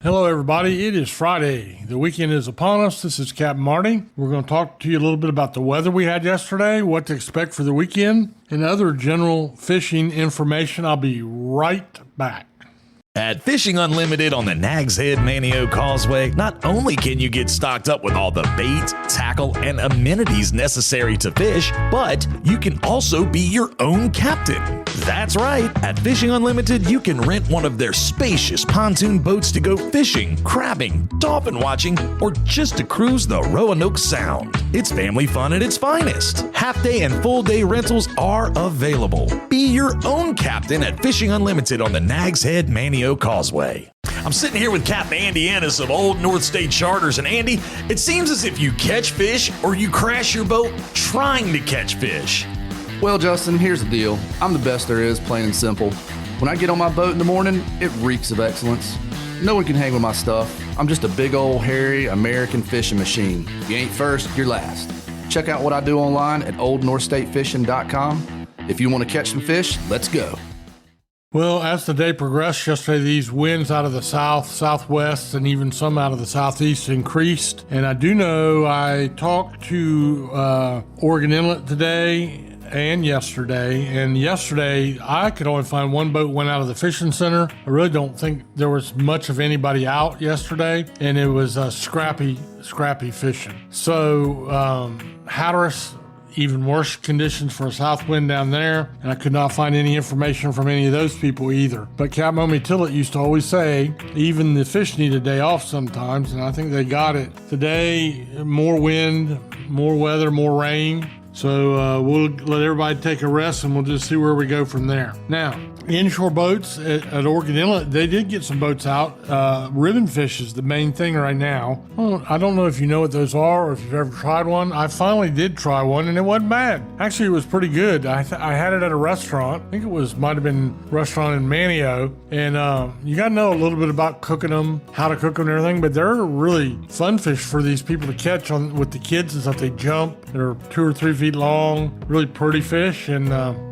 Hello, everybody. It is Friday. The weekend is upon us. This is Captain Marty. We're going to talk to you a little bit about the weather we had yesterday, what to expect for the weekend, and other general fishing information. I'll be right back. At Fishing Unlimited on the Nags Head Manio Causeway, not only can you get stocked up with all the bait, tackle, and amenities necessary to fish, but you can also be your own captain. That's right. At Fishing Unlimited, you can rent one of their spacious pontoon boats to go fishing, crabbing, dolphin watching, or just to cruise the Roanoke Sound. It's family fun at its finest. Half-day and full-day rentals are available. Be your own captain at Fishing Unlimited on the Nags Head Manio Causeway. I'm sitting here with Captain Andy Ennis of Old North State Charters, and Andy, it seems as if you catch fish or you crash your boat trying to catch fish. Well, Justin, here's the deal. I'm the best there is, plain and simple. When I get on my boat in the morning, it reeks of excellence. No one can hang with my stuff. I'm just a big old hairy American fishing machine. If you ain't first, you're last. Check out what I do online at oldnorthstatefishing.com. If you want to catch some fish, let's go. Well, as the day progressed yesterday, these winds out of the south, southwest, and even some out of the southeast increased. And I do know I talked to Oregon Inlet today and yesterday. And yesterday, I could only find one boat went out of the fishing center. I really don't think there was much of anybody out yesterday. And it was scrappy fishing. So Hatteras, even worse conditions for a south wind down there, and I could not find any information from any of those people either. But Captain Mommy Tillett used to always say, even the fish need a day off sometimes, and I think they got it. Today, more wind, more weather, more rain. So we'll let everybody take a rest, and we'll just see where we go from there. Now, inshore boats at Oregon Inlet, they did get some boats out. Ribbon fish is the main thing right now. Well, I don't know if you know what those are or if you've ever tried one. I finally did try one, and it wasn't bad. Actually, it was pretty good. I had it at a restaurant. I think it might have been a restaurant in Manio. And you got to know a little bit about cooking them, how to cook them and everything. But they're really fun fish for these people to catch with the kids and stuff. They jump. They're 2 or 3 feet long, really pretty fish, and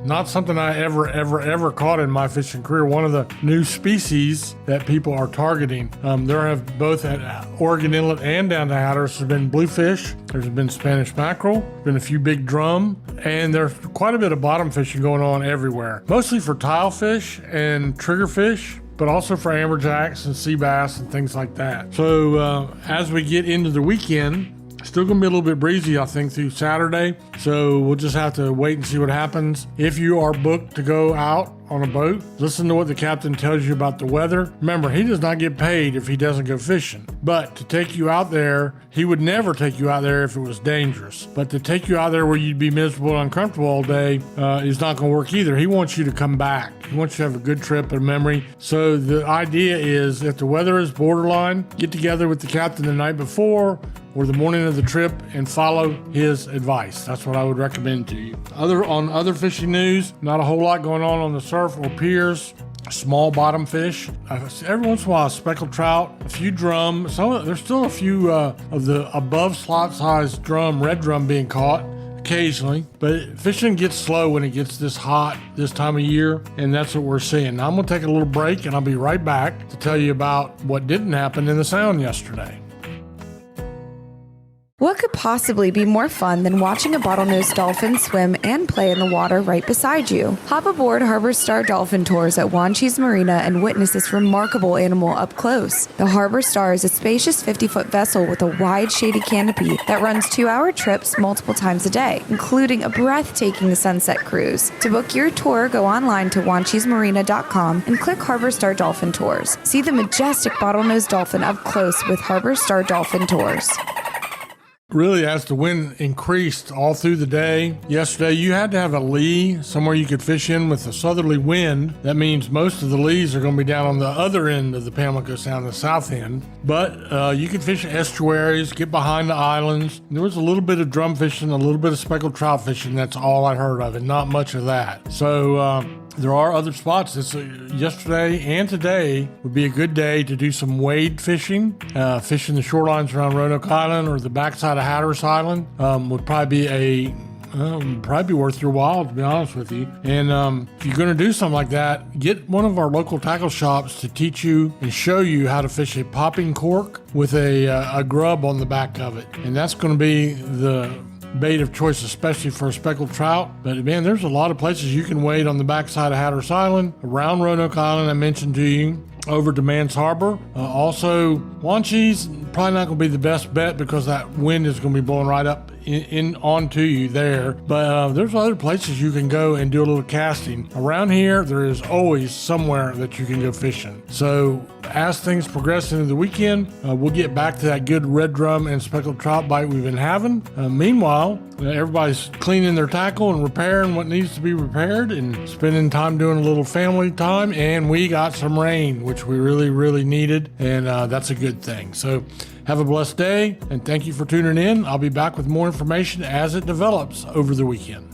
not something I ever caught in my fishing career. One of the new species that people are targeting. There have both at Oregon Inlet and down to Hatteras has been bluefish. There's been Spanish mackerel, been a few big drum, and there's quite a bit of bottom fishing going on everywhere. Mostly for tilefish and triggerfish, but also for amberjacks and sea bass and things like that. So as we get into the weekend, still going to be a little bit breezy, I think, through Saturday. So we'll just have to wait and see what happens. If you are booked to go out on a boat, listen to what the captain tells you about the weather. Remember, he does not get paid if he doesn't go fishing. But to take you out there, he would never take you out there if it was dangerous. But to take you out there where you'd be miserable and uncomfortable all day is not going to work either. He wants you to come back. He wants you to have a good trip and memory. So the idea is, if the weather is borderline, get together with the captain the night before or the morning of the trip and follow his advice. That's what I would recommend to you. Other fishing news, not a whole lot going on the surf or piers. Small bottom fish. Every once in a while, a speckled trout, a few drum. There's still a few of the above slot size red drum being caught occasionally. But fishing gets slow when it gets this hot this time of year, and that's what we're seeing. Now I'm going to take a little break, and I'll be right back to tell you about what didn't happen in the Sound yesterday. What could possibly be more fun than watching a bottlenose dolphin swim and play in the water right beside you? Hop aboard Harbor Star Dolphin Tours at Wanchese Marina and witness this remarkable animal up close. The Harbor Star is a spacious 50-foot vessel with a wide shady canopy that runs 2-hour trips multiple times a day, including a breathtaking sunset cruise. To book your tour, go online to wanchesemarina.com and click Harbor Star Dolphin Tours. See the majestic bottlenose dolphin up close with Harbor Star Dolphin Tours. Really, as the wind increased all through the day yesterday, you had to have a lee somewhere you could fish in with a southerly wind. That means most of the lees are going to be down on the other end of the Pamlico Sound, the south end. But you could fish estuaries, get behind the islands. There was a little bit of drum fishing, a little bit of speckled trout fishing. That's all I heard of, and not much of that. So there are other spots. Yesterday and today would be a good day to do some wade fishing. Fishing the shorelines around Roanoke Island or the backside of Hatteras Island would probably be a Probably be worth your while, to be honest with you. And if you're going to do something like that, get one of our local tackle shops to teach you and show you how to fish a popping cork with a grub on the back of it. And that's going to be the bait of choice, especially for speckled trout. But man, there's a lot of places you can wade on the backside of Hatteras Island, around Roanoke Island I mentioned to you, over to Mans Harbor. Also, Wanchese, probably not going to be the best bet because that wind is going to be blowing right up in onto you there. But there's other places you can go and do a little casting. Around here, there is always somewhere that you can go fishing. So as things progress into the weekend, we'll get back to that good red drum and speckled trout bite we've been having. Meanwhile, everybody's cleaning their tackle and repairing what needs to be repaired and spending time doing a little family time. And we got some rain, which we really, really needed. And that's a good thing. So have a blessed day, and thank you for tuning in. I'll be back with more information as it develops over the weekend.